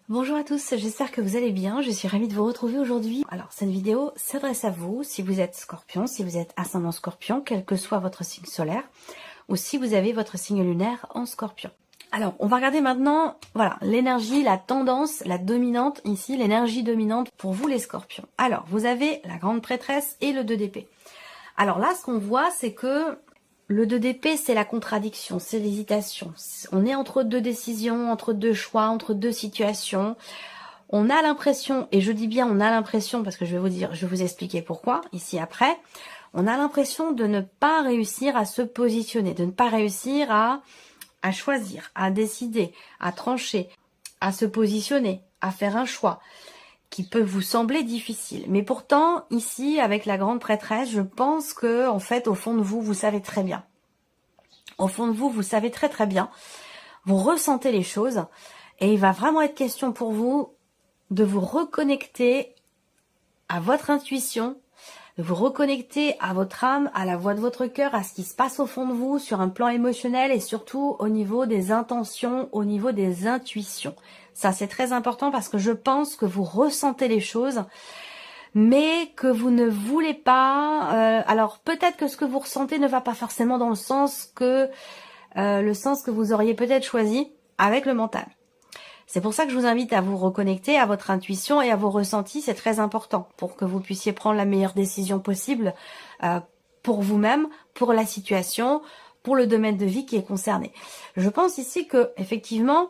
Bonjour à tous, j'espère que vous allez bien, je suis ravie de vous retrouver aujourd'hui. Alors cette vidéo s'adresse à vous si vous êtes scorpion, si vous êtes ascendant scorpion, quel que soit votre signe solaire, ou si vous avez votre signe lunaire en scorpion. Alors on va regarder maintenant, voilà, l'énergie, la tendance, la dominante ici, l'énergie dominante pour vous les scorpions. Alors vous avez la grande prêtresse et le 2 d'épée. Alors là ce qu'on voit c'est que le 2 d'épée, c'est la contradiction, c'est l'hésitation. On est entre deux décisions, entre deux choix, entre deux situations. On a l'impression, et je dis bien on a l'impression, parce que je vais vous expliquer pourquoi, ici après, on a l'impression de ne pas réussir à se positionner, de ne pas réussir à choisir, à décider, à trancher, à se positionner, à faire un choix qui peut vous sembler difficile. Mais pourtant, ici, avec la grande prêtresse, je pense que, en fait, au fond de vous, vous savez très bien. Au fond de vous, vous savez très très bien. Vous ressentez les choses. Et il va vraiment être question pour vous de vous reconnecter à votre intuition, de vous reconnecter à votre âme, à la voix de votre cœur, à ce qui se passe au fond de vous, sur un plan émotionnel et surtout au niveau des intentions, au niveau des intuitions. Ça, c'est très important parce que je pense que vous ressentez les choses, mais que vous ne voulez pas... alors, peut-être que ce que vous ressentez ne va pas forcément dans le sens que vous auriez peut-être choisi avec le mental. C'est pour ça que je vous invite à vous reconnecter à votre intuition et à vos ressentis. C'est très important pour que vous puissiez prendre la meilleure décision possible pour vous-même, pour la situation, pour le domaine de vie qui est concerné. Je pense ici que effectivement,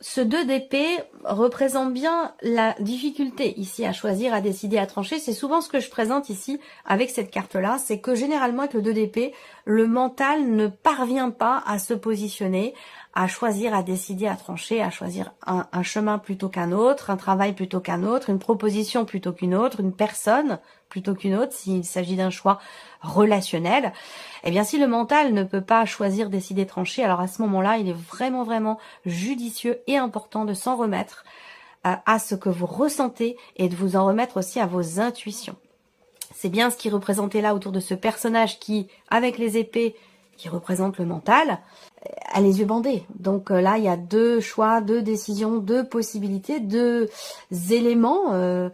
ce 2 d'épée représente bien la difficulté ici à choisir, à décider, à trancher. C'est souvent ce que je présente ici avec cette carte-là. C'est que généralement avec le 2 d'épée, le mental ne parvient pas à se positionner, à choisir, à décider, à trancher, à choisir un chemin plutôt qu'un autre, un travail plutôt qu'un autre, une proposition plutôt qu'une autre, une personne plutôt qu'une autre, s'il s'agit d'un choix relationnel. Eh bien, si le mental ne peut pas choisir, décider, trancher, alors à ce moment-là, il est vraiment judicieux et important de s'en remettre à ce que vous ressentez et de vous en remettre aussi à vos intuitions. C'est bien ce qui est représenté là autour de ce personnage qui, avec les épées, qui représente le mental, a les yeux bandés. Donc là, il y a deux choix, deux décisions, deux possibilités, deux éléments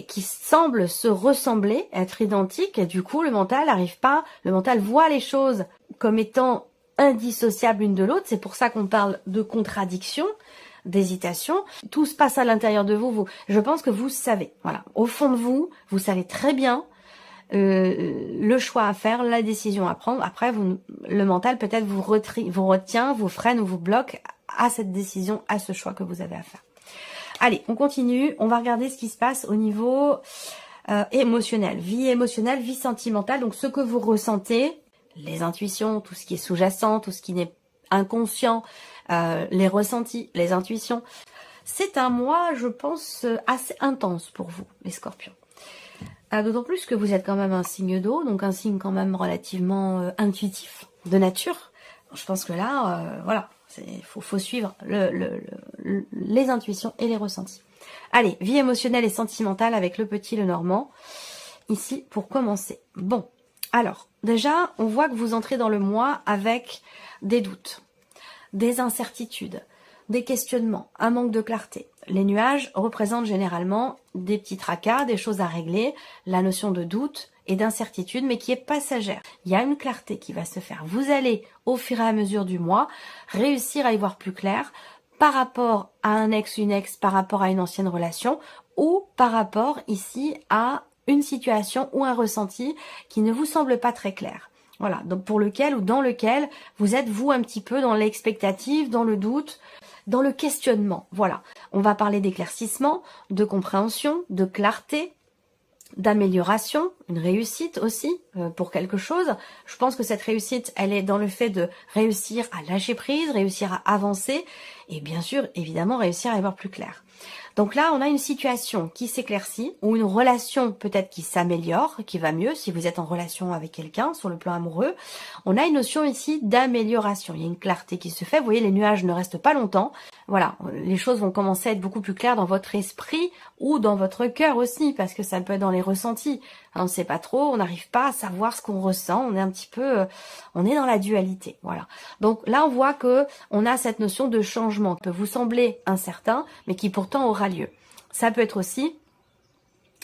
qui semblent se ressembler, être identiques. Et du coup, le mental n'arrive pas, le mental voit les choses comme étant indissociables l'une de l'autre. C'est pour ça qu'on parle de contradiction, d'hésitation. Tout se passe à l'intérieur de vous. Je pense que vous savez. Voilà, au fond de vous, vous savez très bien le choix à faire, la décision à prendre. Après, le mental peut-être vous retient, vous freine ou vous bloque à cette décision, à ce choix que vous avez à faire. Allez, on continue. On va regarder ce qui se passe au niveau émotionnel. Vie émotionnelle, vie sentimentale. Donc, ce que vous ressentez, les intuitions, tout ce qui est sous-jacent, tout ce qui n'est inconscient, les ressentis, les intuitions. C'est un mois, je pense, assez intense pour vous, les scorpions. D'autant plus que vous êtes quand même un signe d'eau, donc un signe quand même relativement intuitif, de nature. Je pense que là, voilà, faut suivre les intuitions et les ressentis. Allez, vie émotionnelle et sentimentale avec le petit, le normand, ici pour commencer. Bon, alors, déjà, on voit que vous entrez dans le mois avec des doutes, des incertitudes, des questionnements, un manque de clarté. Les nuages représentent généralement des petits tracas, des choses à régler, la notion de doute et d'incertitude, mais qui est passagère. Il y a une clarté qui va se faire. Vous allez, au fur et à mesure du mois, réussir à y voir plus clair par rapport à un ex, une ex, par rapport à une ancienne relation, ou par rapport ici à une situation ou un ressenti qui ne vous semble pas très clair. Voilà, donc pour lequel ou dans lequel vous êtes vous un petit peu dans l'expectative, dans le doute, dans le questionnement. Voilà, on va parler d'éclaircissement, de compréhension, de clarté, d'amélioration, une réussite aussi pour quelque chose. Je pense que cette réussite, elle est dans le fait de réussir à lâcher prise, réussir à avancer et bien sûr, évidemment, réussir à y voir plus clair. Donc là, on a une situation qui s'éclaircit, ou une relation peut-être qui s'améliore, qui va mieux, si vous êtes en relation avec quelqu'un, sur le plan amoureux. On a une notion ici d'amélioration. Il y a une clarté qui se fait. Vous voyez, les nuages ne restent pas longtemps. Voilà, les choses vont commencer à être beaucoup plus claires dans votre esprit ou dans votre cœur aussi, parce que ça peut être dans les ressentis. On ne sait pas trop, on n'arrive pas à savoir ce qu'on ressent. On est un petit peu, on est dans la dualité. Voilà. Donc là, on voit que on a cette notion de changement qui peut vous sembler incertain, mais qui pourtant aura lieu. Ça peut être aussi,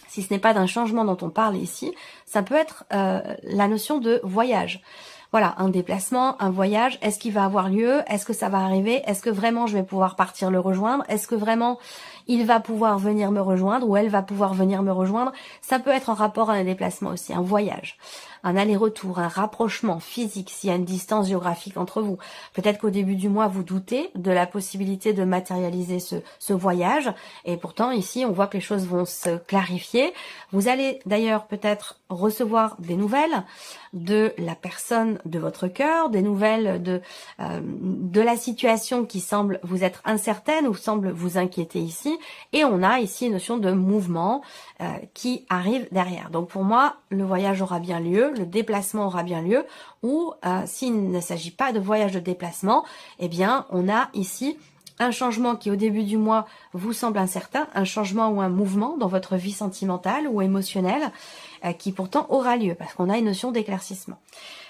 si ce n'est pas d'un changement dont on parle ici, ça peut être la notion de voyage. Voilà, un déplacement, un voyage, est-ce qu'il va avoir lieu? Est-ce que ça va arriver? Est-ce que vraiment je vais pouvoir partir le rejoindre? Est-ce que vraiment il va pouvoir venir me rejoindre ou elle va pouvoir venir me rejoindre? Ça peut être en rapport à un déplacement aussi, un voyage, un aller-retour, un rapprochement physique s'il y a une distance géographique entre vous. Peut-être qu'au début du mois, vous doutez de la possibilité de matérialiser ce voyage et pourtant ici, on voit que les choses vont se clarifier. Vous allez d'ailleurs peut-être recevoir des nouvelles de la personne de votre cœur, des nouvelles de la situation qui semble vous être incertaine ou semble vous inquiéter ici. Et on a ici une notion de mouvement qui arrive derrière. Donc pour moi, le voyage aura bien lieu, le déplacement aura bien lieu, ou s'il ne s'agit pas de voyage de déplacement, eh bien on a ici un changement qui au début du mois vous semble incertain, un changement ou un mouvement dans votre vie sentimentale ou émotionnelle qui pourtant aura lieu parce qu'on a une notion d'éclaircissement.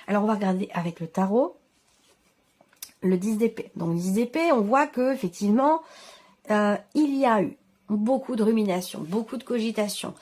Alors on va regarder avec le tarot le 10 d'épée. Donc 10 d'épée, on voit que effectivement il y a eu beaucoup de rumination, beaucoup de cogitation.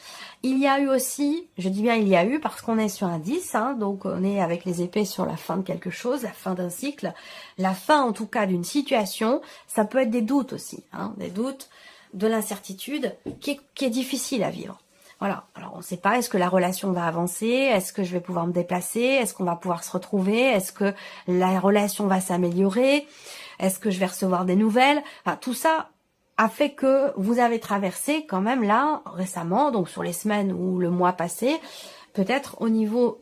Il y a eu aussi, je dis bien il y a eu parce qu'on est sur un 10, hein, donc on est avec les épées sur la fin de quelque chose, la fin d'un cycle, la fin en tout cas d'une situation. Ça peut être des doutes aussi, hein, des doutes, de l'incertitude qui est difficile à vivre. Voilà, alors on ne sait pas, est-ce que la relation va avancer, est-ce que je vais pouvoir me déplacer, est-ce qu'on va pouvoir se retrouver, est-ce que la relation va s'améliorer, est-ce que je vais recevoir des nouvelles, enfin tout ça a fait que vous avez traversé quand même là, récemment, donc sur les semaines ou le mois passé, peut-être au niveau,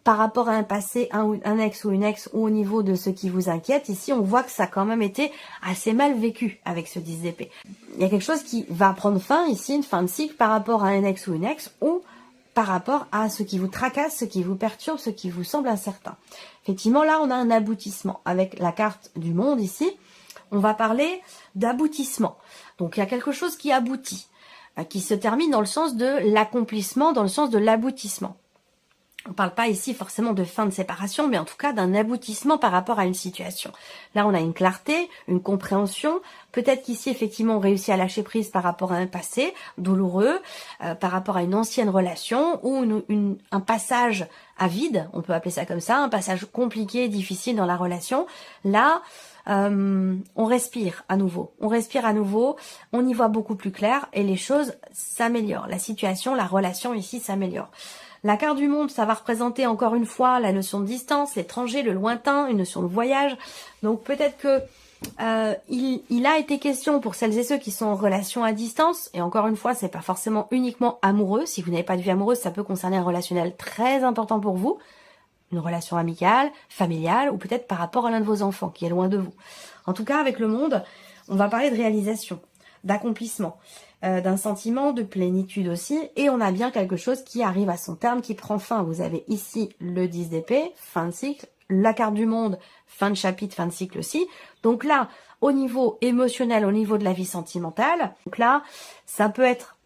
par rapport à un passé, un ex ou une ex, ou au niveau de ce qui vous inquiète, ici on voit que ça a quand même été assez mal vécu avec ce 10 d'épée. Il y a quelque chose qui va prendre fin ici, une fin de cycle par rapport à un ex ou une ex, ou par rapport à ce qui vous tracasse, ce qui vous perturbe, ce qui vous semble incertain. Effectivement, là on a un aboutissement avec la carte du monde ici. On va parler d'aboutissement. Donc il y a quelque chose qui aboutit, qui se termine dans le sens de l'accomplissement, dans le sens de l'aboutissement. On ne parle pas ici forcément de fin de séparation, mais en tout cas d'un aboutissement par rapport à une situation. Là, on a une clarté, une compréhension. Peut-être qu'ici, effectivement, on réussit à lâcher prise par rapport à un passé douloureux, par rapport à une ancienne relation ou un passage à vide, on peut appeler ça comme ça, un passage compliqué, difficile dans la relation. Là, on respire à nouveau, on y voit beaucoup plus clair et les choses s'améliorent. La situation, la relation ici s'améliore. La carte du monde, ça va représenter encore une fois la notion de distance, l'étranger, le lointain, une notion de voyage. Donc peut-être que il a été question pour celles et ceux qui sont en relation à distance, et encore une fois, c'est pas forcément uniquement amoureux. Si vous n'avez pas de vie amoureuse, ça peut concerner un relationnel très important pour vous. Une relation amicale, familiale, ou peut-être par rapport à l'un de vos enfants qui est loin de vous. En tout cas, avec le monde, on va parler de réalisation, d'accomplissement, d'un sentiment de plénitude aussi, et on a bien quelque chose qui arrive à son terme, qui prend fin. Vous avez ici le 10 d'épée, fin de cycle, la carte du monde, fin de chapitre, fin de cycle aussi. Donc là, au niveau émotionnel, au niveau de la vie sentimentale, donc là, ça peut être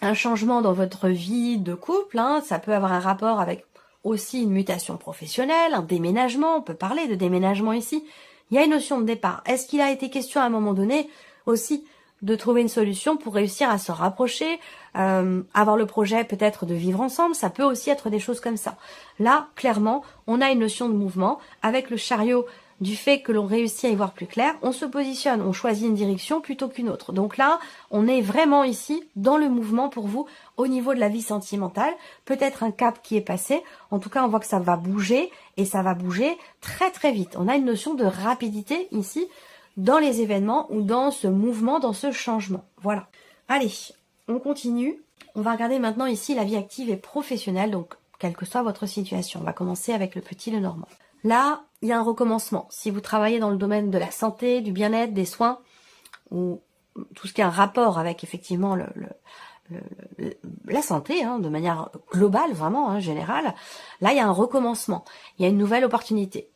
un changement dans votre vie de couple, hein, ça peut avoir un rapport avec aussi une mutation professionnelle, un déménagement, on peut parler de déménagement ici. Il y a une notion de départ. Est-ce qu'il a été question à un moment donné aussi de trouver une solution pour réussir à se rapprocher, avoir le projet peut-être de vivre ensemble, ça peut aussi être des choses comme ça. Là, clairement, on a une notion de mouvement avec le chariot du fait que l'on réussit à y voir plus clair, on se positionne, on choisit une direction plutôt qu'une autre. Donc là, on est vraiment ici dans le mouvement pour vous au niveau de la vie sentimentale. Peut-être un cap qui est passé. En tout cas, on voit que ça va bouger et ça va bouger très très vite. On a une notion de rapidité ici dans les événements ou dans ce mouvement, dans ce changement. Voilà. Allez, on continue. On va regarder maintenant ici la vie active et professionnelle, donc quelle que soit votre situation. On va commencer avec le petit, le normand. Là, il y a un recommencement. Si vous travaillez dans le domaine de la santé, du bien-être, des soins, ou tout ce qui a un rapport avec effectivement la santé, hein, de manière globale, vraiment, hein, générale, là, il y a un recommencement, il y a une nouvelle opportunité.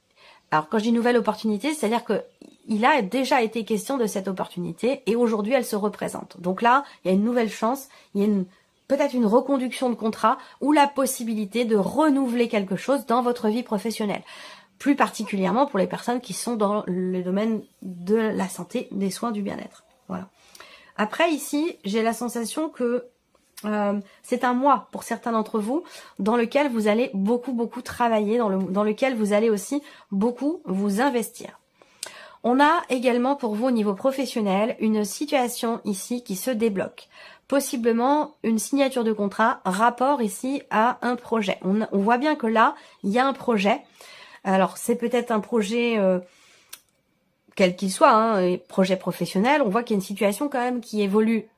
Alors, quand je dis nouvelle opportunité, c'est-à-dire que il a déjà été question de cette opportunité et aujourd'hui, elle se représente. Donc là, il y a une nouvelle chance, il y a peut-être une reconduction de contrat ou la possibilité de renouveler quelque chose dans votre vie professionnelle. Plus particulièrement pour les personnes qui sont dans le domaine de la santé, des soins, du bien-être. Voilà. Après, ici, j'ai la sensation que c'est un mois pour certains d'entre vous dans lequel vous allez beaucoup travailler, dans lequel vous allez aussi beaucoup vous investir. On a également pour vous au niveau professionnel une situation ici qui se débloque. Possiblement une signature de contrat, rapport ici à un projet. On voit bien que là, il y a un projet. Alors c'est peut-être un projet quel qu'il soit, hein, projet professionnel. On voit qu'il y a une situation quand même qui évolue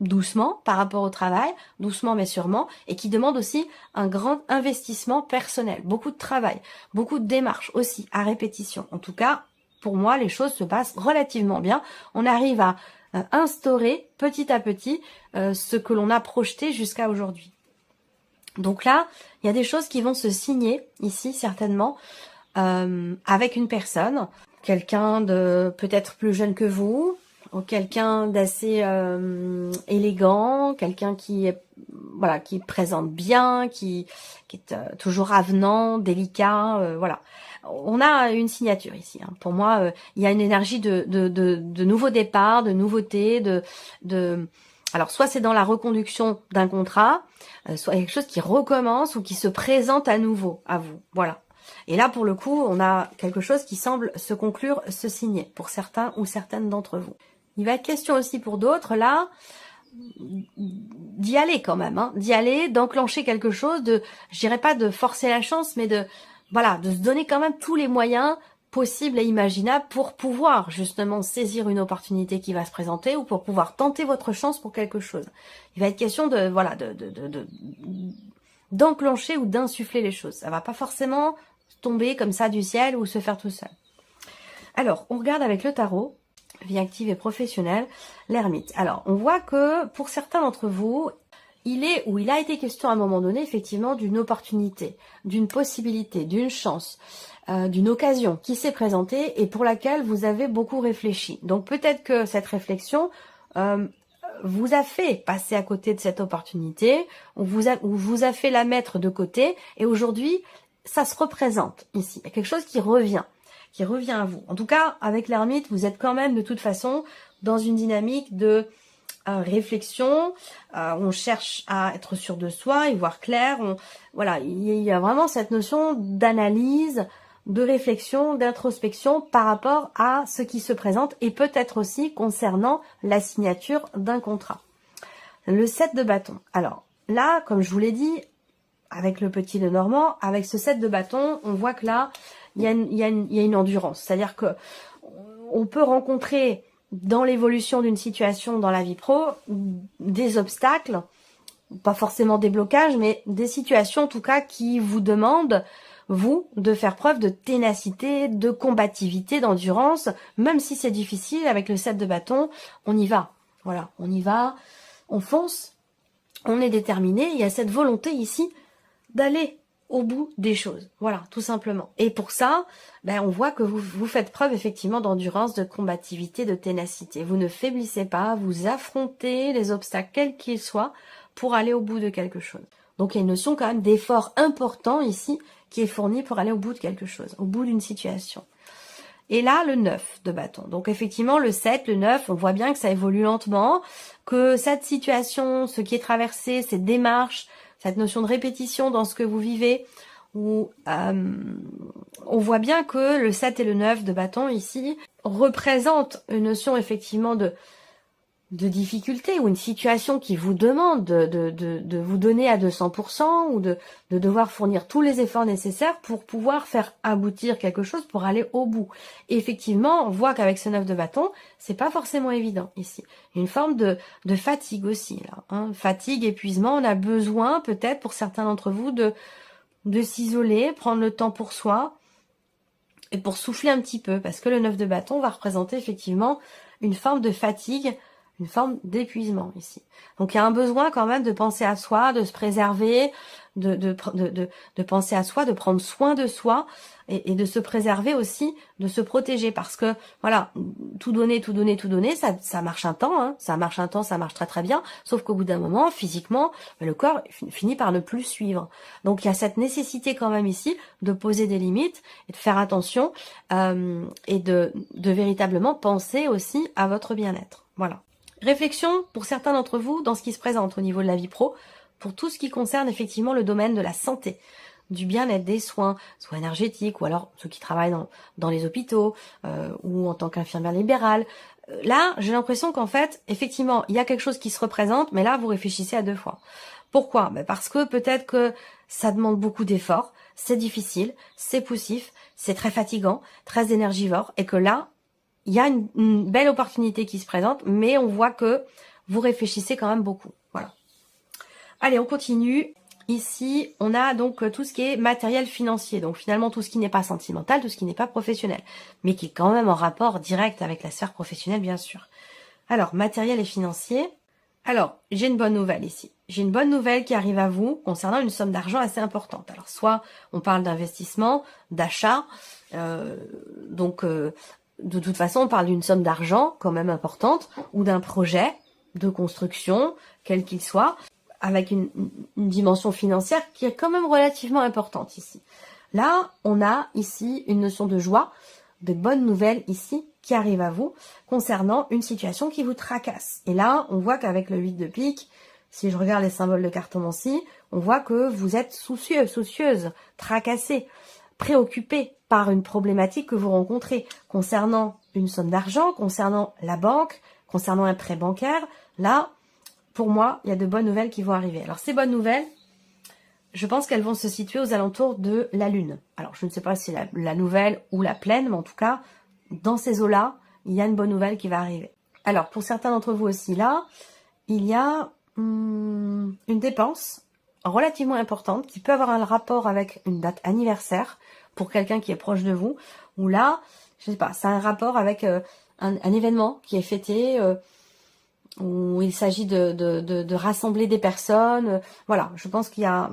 doucement par rapport au travail, doucement mais sûrement, et qui demande aussi un grand investissement personnel, beaucoup de travail, beaucoup de démarches aussi à répétition. En tout cas, pour moi, les choses se passent relativement bien. On arrive à instaurer petit à petit ce que l'on a projeté jusqu'à aujourd'hui. Donc là, il y a des choses qui vont se signer ici certainement avec une personne, quelqu'un de peut-être plus jeune que vous, ou quelqu'un d'assez élégant, quelqu'un qui est voilà, qui présente bien, qui est toujours avenant, délicat, voilà. On a une signature ici. Hein. Pour moi, il y a une énergie de nouveau départ, de nouveauté, alors soit c'est dans la reconduction d'un contrat, soit quelque chose qui recommence ou qui se présente à nouveau à vous. Voilà. Et là, pour le coup, on a quelque chose qui semble se conclure, se signer pour certains ou certaines d'entre vous. Il va être question aussi pour d'autres, là, d'y aller quand même, hein, d'y aller, d'enclencher quelque chose, je dirais pas de forcer la chance, mais de se donner quand même tous les moyens possibles et imaginables pour pouvoir justement saisir une opportunité qui va se présenter ou pour pouvoir tenter votre chance pour quelque chose. Il va être question d'enclencher ou d'insuffler les choses. Ça va pas forcément tomber comme ça du ciel ou se faire tout seul. Alors, on regarde avec le tarot, vie active et professionnelle, l'ermite. Alors, on voit que pour certains d'entre vous, il a été question à un moment donné, effectivement, d'une opportunité, d'une possibilité, d'une chance, d'une occasion qui s'est présentée et pour laquelle vous avez beaucoup réfléchi. Donc, peut-être que cette réflexion vous a fait passer à côté de cette opportunité, ou vous a fait la mettre de côté, et aujourd'hui, ça se représente ici. Il y a quelque chose qui revient à vous. En tout cas, avec l'ermite, vous êtes quand même de toute façon dans une dynamique de réflexion. On cherche à être sûr de soi et voir clair. Voilà, il y a vraiment cette notion d'analyse, de réflexion, d'introspection par rapport à ce qui se présente et peut-être aussi concernant la signature d'un contrat. Le 7 de bâton. Alors là, comme je vous l'ai dit, avec le petit Lenormand, avec ce 7 de bâton, on voit que là, il y a une endurance. C'est-à-dire que on peut rencontrer dans l'évolution d'une situation dans la vie pro des obstacles, pas forcément des blocages, mais des situations en tout cas qui vous demandent, vous, de faire preuve de ténacité, de combativité, d'endurance, même si c'est difficile. Avec le 7 de bâton, on y va. Voilà, on y va, on fonce, on est déterminé. Il y a cette volonté ici d'aller au bout des choses. Voilà, tout simplement. Et pour ça, on voit que vous faites preuve effectivement d'endurance, de combativité, de ténacité. Vous ne faiblissez pas, vous affrontez les obstacles quels qu'ils soient pour aller au bout de quelque chose. Donc il y a une notion quand même d'effort important ici qui est fourni pour aller au bout de quelque chose, au bout d'une situation. Et là, le 9 de bâton. Donc effectivement, le 7, le 9, on voit bien que ça évolue lentement, que cette situation, ce qui est traversé, ces démarches, cette notion de répétition dans ce que vous vivez, où on voit bien que le 7 et le 9 de bâton ici représentent une notion effectivement de difficulté ou une situation qui vous demande de vous donner à 200% ou de devoir fournir tous les efforts nécessaires pour pouvoir faire aboutir quelque chose, pour aller au bout. Et effectivement, on voit qu'avec ce 9 de bâton, c'est pas forcément évident ici. Il y a une forme de fatigue aussi, là. Hein. Fatigue, épuisement, on a besoin peut-être pour certains d'entre vous de s'isoler, prendre le temps pour soi et pour souffler un petit peu, parce que le 9 de bâton va représenter effectivement une forme de fatigue, une forme d'épuisement ici. Donc il y a un besoin quand même de penser à soi, de se préserver, de penser à soi, de prendre soin de soi et de se préserver aussi, de se protéger parce que voilà, tout donner, ça marche un temps, hein, ça marche très très bien, sauf qu'au bout d'un moment, physiquement, le corps finit par ne plus suivre. Donc il y a cette nécessité quand même ici de poser des limites et de faire attention et de véritablement penser aussi à votre bien-être. Voilà. Réflexion pour certains d'entre vous dans ce qui se présente au niveau de la vie pro, pour tout ce qui concerne effectivement le domaine de la santé, du bien-être, des soins énergétiques, ou alors ceux qui travaillent dans les hôpitaux, ou en tant qu'infirmière libérale. Là, j'ai l'impression qu'en fait, effectivement, il y a quelque chose qui se représente, mais là, vous réfléchissez à deux fois. Pourquoi? Parce que peut-être que ça demande beaucoup d'efforts, c'est difficile, c'est poussif, c'est très fatigant, très énergivore, et que là, il y a une belle opportunité qui se présente, mais on voit que vous réfléchissez quand même beaucoup. Voilà. Allez, on continue. Ici, on a donc tout ce qui est matériel financier. Donc finalement, tout ce qui n'est pas sentimental, tout ce qui n'est pas professionnel, mais qui est quand même en rapport direct avec la sphère professionnelle, bien sûr. Alors, matériel et financier. Alors, j'ai une bonne nouvelle ici. J'ai une bonne nouvelle qui arrive à vous concernant une somme d'argent assez importante. Alors, soit on parle d'investissement, d'achat, de toute façon, on parle d'une somme d'argent quand même importante ou d'un projet de construction, quel qu'il soit, avec une dimension financière qui est quand même relativement importante ici. Là, on a ici une notion de joie, de bonnes nouvelles ici qui arrivent à vous concernant une situation qui vous tracasse. Et là, on voit qu'avec le 8 de pique, si je regarde les symboles de cartomancie, on voit que vous êtes soucieux, soucieuse, tracassé, préoccupé par une problématique que vous rencontrez concernant une somme d'argent, concernant la banque, concernant un prêt bancaire. Là, pour moi, il y a de bonnes nouvelles qui vont arriver. Alors, ces bonnes nouvelles, je pense qu'elles vont se situer aux alentours de la Lune. Alors, je ne sais pas si c'est la nouvelle ou la pleine, mais en tout cas, dans ces eaux-là, il y a une bonne nouvelle qui va arriver. Alors, pour certains d'entre vous aussi, là, il y a une dépense relativement importante qui peut avoir un rapport avec une date anniversaire pour quelqu'un qui est proche de vous, ou là, je sais pas, ça a un rapport avec un événement qui est fêté, où il s'agit de rassembler des personnes. Voilà, je pense qu'il y a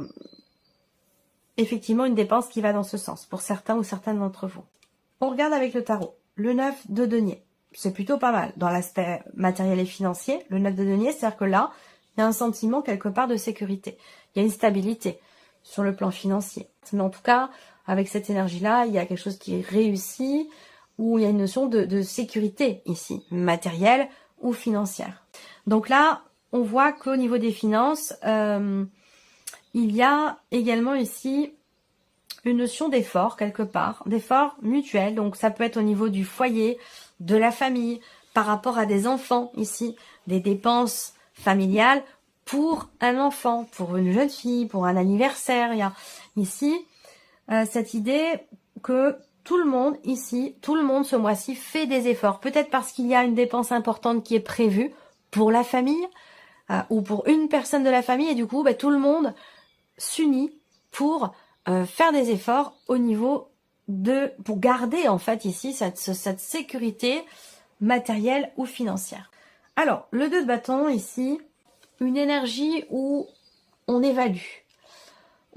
effectivement une dépense qui va dans ce sens, pour certains ou certaines d'entre vous. On regarde avec le tarot. Le 9 de denier, c'est plutôt pas mal dans l'aspect matériel et financier. Le 9 de denier, c'est-à-dire que là, il y a un sentiment quelque part de sécurité. Il y a une stabilité sur le plan financier. Mais en tout cas, avec cette énergie-là, il y a quelque chose qui est réussi, où il y a une notion de sécurité ici, matérielle ou financière. Donc là, on voit qu'au niveau des finances, il y a également ici une notion d'effort quelque part, d'effort mutuel. Donc ça peut être au niveau du foyer, de la famille, par rapport à des enfants ici, des dépenses familiales pour un enfant, pour une jeune fille, pour un anniversaire. Il y a ici cette idée que tout le monde ici, tout le monde ce mois-ci fait des efforts. Peut-être parce qu'il y a une dépense importante qui est prévue pour la famille ou pour une personne de la famille. Et du coup, tout le monde s'unit pour faire des efforts au niveau pour garder en fait ici cette sécurité matérielle ou financière. Alors, le 2 de bâton ici, une énergie où on évalue.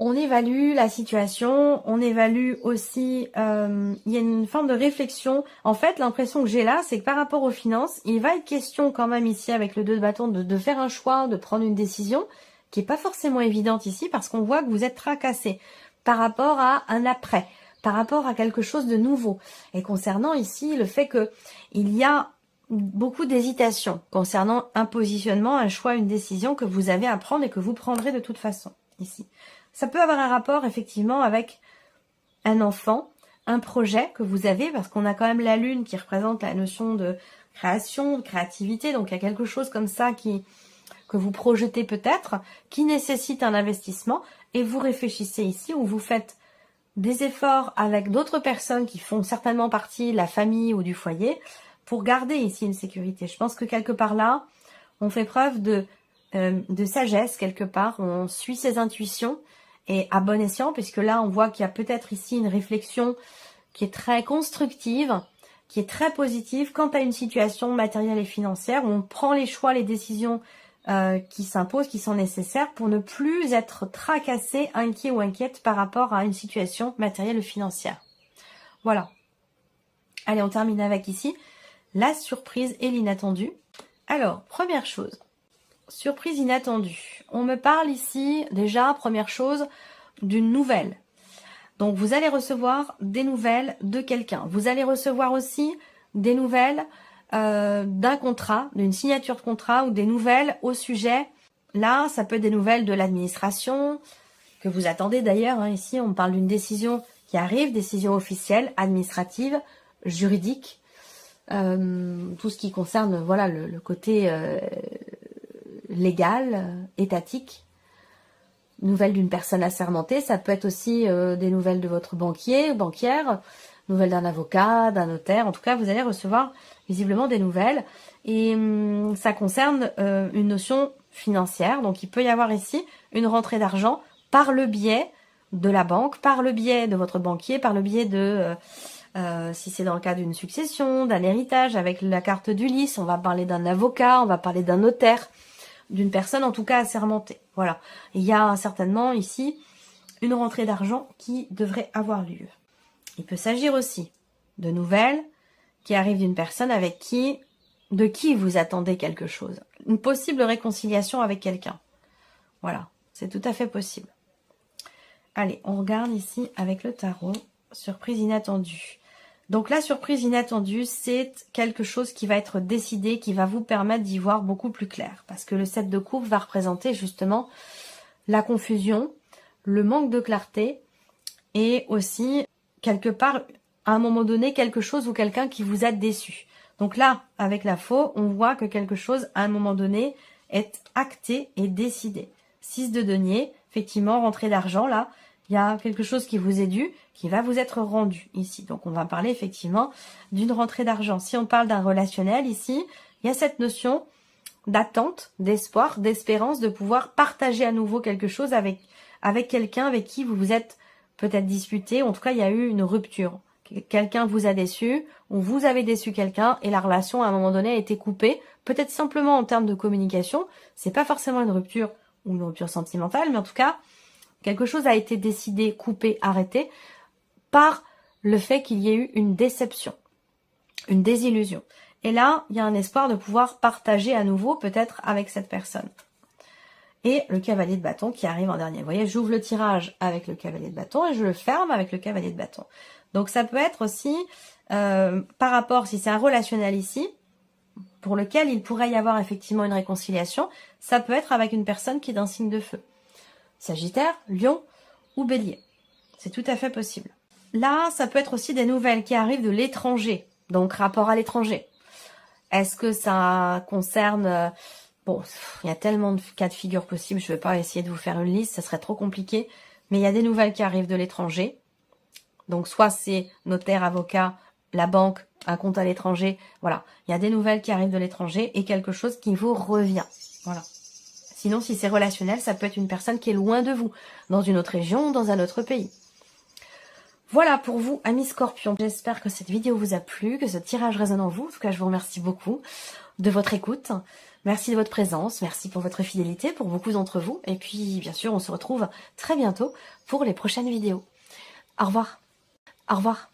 On évalue la situation, on évalue aussi, il y a une forme de réflexion. En fait, l'impression que j'ai là, c'est que par rapport aux finances, il va être question quand même ici avec le 2 de bâton de faire un choix, de prendre une décision qui est pas forcément évidente ici parce qu'on voit que vous êtes tracassé par rapport à un après, par rapport à quelque chose de nouveau. Et concernant ici le fait que il y a beaucoup d'hésitation concernant un positionnement, un choix, une décision que vous avez à prendre et que vous prendrez de toute façon ici. Ça peut avoir un rapport effectivement avec un enfant, un projet que vous avez, parce qu'on a quand même la lune qui représente la notion de création, de créativité, donc il y a quelque chose comme ça que vous projetez peut-être, qui nécessite un investissement, et vous réfléchissez ici, où vous faites des efforts avec d'autres personnes qui font certainement partie de la famille ou du foyer, pour garder ici une sécurité. Je pense que quelque part là, on fait preuve de sagesse quelque part, on suit ses intuitions, et à bon escient, puisque là on voit qu'il y a peut-être ici une réflexion qui est très constructive, qui est très positive quant à une situation matérielle et financière où on prend les choix, les décisions qui s'imposent, qui sont nécessaires pour ne plus être tracassé, inquiet ou inquiète par rapport à une situation matérielle ou financière. Voilà. Allez, on termine avec ici la surprise et l'inattendu. Alors, première chose, surprise inattendue. On me parle ici, déjà, première chose, d'une nouvelle. Donc, vous allez recevoir des nouvelles de quelqu'un. Vous allez recevoir aussi des nouvelles d'un contrat, d'une signature de contrat ou des nouvelles au sujet. Là, ça peut être des nouvelles de l'administration, que vous attendez d'ailleurs. Ici, on parle d'une décision qui arrive, décision officielle, administrative, juridique. Tout ce qui concerne voilà le côté légal, étatique. Nouvelles d'une personne assermentée, ça peut être aussi des nouvelles de votre banquier, banquière, nouvelles d'un avocat, d'un notaire. En tout cas, vous allez recevoir visiblement des nouvelles. Et ça concerne une notion financière. Donc, il peut y avoir ici une rentrée d'argent par le biais de la banque, par le biais de votre banquier, par le biais de... si c'est dans le cas d'une succession, d'un héritage, avec la carte d'Ulysse, on va parler d'un avocat, on va parler d'un notaire, d'une personne en tout cas assermentée. Voilà. Il y a certainement ici une rentrée d'argent qui devrait avoir lieu. Il peut s'agir aussi de nouvelles qui arrivent d'une personne de qui vous attendez quelque chose. Une possible réconciliation avec quelqu'un. Voilà. C'est tout à fait possible. Allez, on regarde ici avec le tarot. Surprise inattendue. Donc la surprise inattendue, c'est quelque chose qui va être décidé, qui va vous permettre d'y voir beaucoup plus clair. Parce que le 7 de coupe va représenter justement la confusion, le manque de clarté et aussi, quelque part, à un moment donné, quelque chose ou quelqu'un qui vous a déçu. Donc là, avec la faux, on voit que quelque chose, à un moment donné, est acté et décidé. 6 de denier, effectivement, rentrée d'argent, là, il y a quelque chose qui vous est dû, qui va vous être rendu ici. Donc, on va parler effectivement d'une rentrée d'argent. Si on parle d'un relationnel ici, il y a cette notion d'attente, d'espoir, d'espérance, de pouvoir partager à nouveau quelque chose avec quelqu'un avec qui vous vous êtes peut-être disputé. En tout cas, il y a eu une rupture. Quelqu'un vous a déçu, ou vous avez déçu quelqu'un, et la relation, à un moment donné, a été coupée. Peut-être simplement en termes de communication. C'est pas forcément une rupture ou une rupture sentimentale, mais en tout cas, quelque chose a été décidé, coupé, arrêté par le fait qu'il y ait eu une déception, une désillusion. Et là, il y a un espoir de pouvoir partager à nouveau, peut-être, avec cette personne. Et le cavalier de bâton qui arrive en dernier. Vous voyez, j'ouvre le tirage avec le cavalier de bâton et je le ferme avec le cavalier de bâton. Donc ça peut être aussi, par rapport, si c'est un relationnel ici, pour lequel il pourrait y avoir effectivement une réconciliation, ça peut être avec une personne qui est d'un signe de feu. Sagittaire, Lion ou Bélier. C'est tout à fait possible. Là, ça peut être aussi des nouvelles qui arrivent de l'étranger, donc rapport à l'étranger. Est-ce que ça concerne... Bon, il y a tellement de cas de figure possibles, je ne vais pas essayer de vous faire une liste, ça serait trop compliqué. Mais il y a des nouvelles qui arrivent de l'étranger. Donc soit c'est notaire, avocat, la banque, un compte à l'étranger. Voilà, il y a des nouvelles qui arrivent de l'étranger et quelque chose qui vous revient. Voilà. Sinon, si c'est relationnel, ça peut être une personne qui est loin de vous, dans une autre région, dans un autre pays. Voilà pour vous, amis Scorpions. J'espère que cette vidéo vous a plu, que ce tirage résonne en vous. En tout cas, je vous remercie beaucoup de votre écoute. Merci de votre présence, merci pour votre fidélité, pour beaucoup d'entre vous. Et puis, bien sûr, on se retrouve très bientôt pour les prochaines vidéos. Au revoir. Au revoir.